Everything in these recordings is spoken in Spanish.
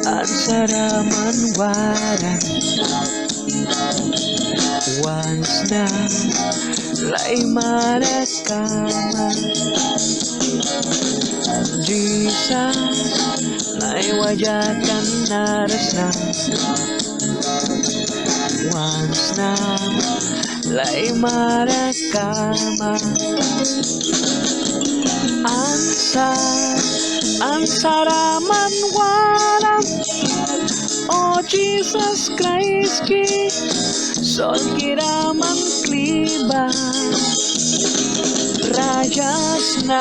at saraman waran. Once na lay marakama, Jesus lay wajakan narasna. Once na lay marakama, ang saraman waram. Oh Jesus Christ ki sol kiraman kliba, rajas na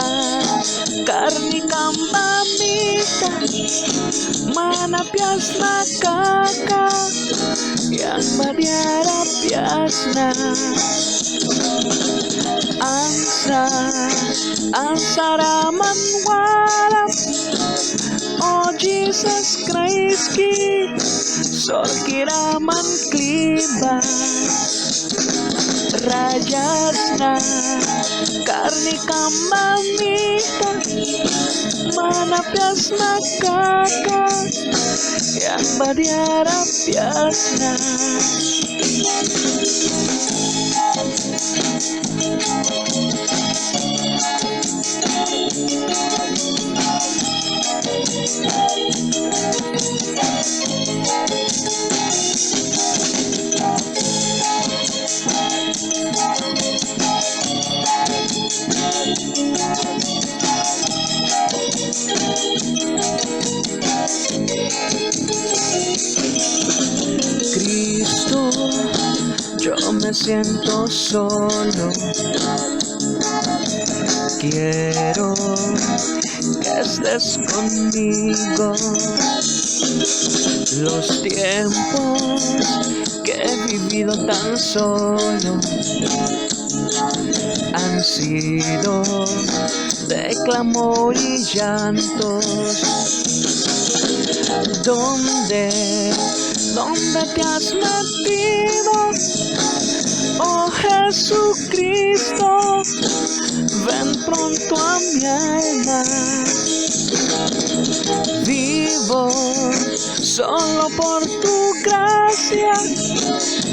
karni kambamita, mana pias na kaka yang madiara pias na. Ang saraman waram. Oh Jesus Christ ki sol kiraman kliba, rajas na karni kambamita, mana pias na kaka yang badiara pias na. Cristo, yo me siento solo. Quiero que estés conmigo. Los tiempos que he vivido tan solo han sido de clamor y llantos. ¿Dónde te has metido? Oh Jesucristo, ven pronto a mi alma. Vivo solo por tu gracia,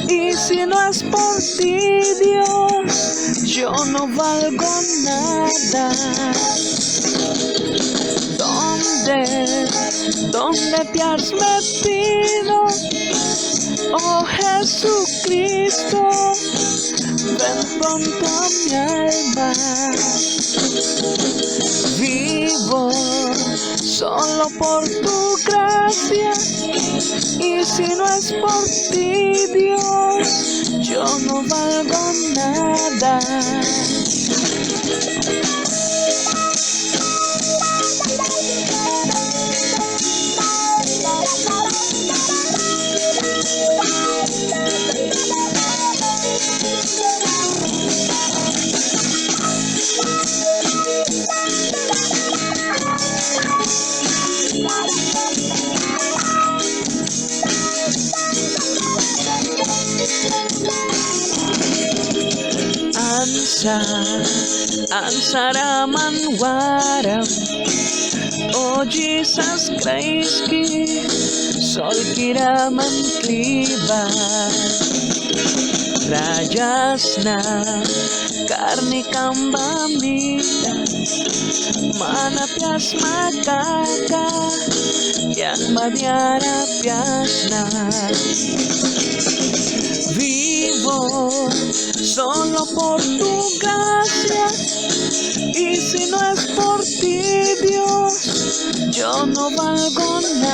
y si no es por ti, Dios, yo no valgo nada. ¿Dónde te has metido? Oh Jesucristo, ven pronto a mi alma. Vivo solo por tu gracia, y si no es por ti, Dios, yo no valgo nada. Ang saraman waram. Oh Jesus Christ ki sol kiraman kliba, rajas na karni kambamita, mana pias makaka yang madiara pias na. Vivo solo por tu gracia, y si no es por ti, Dios, yo no valgo nada.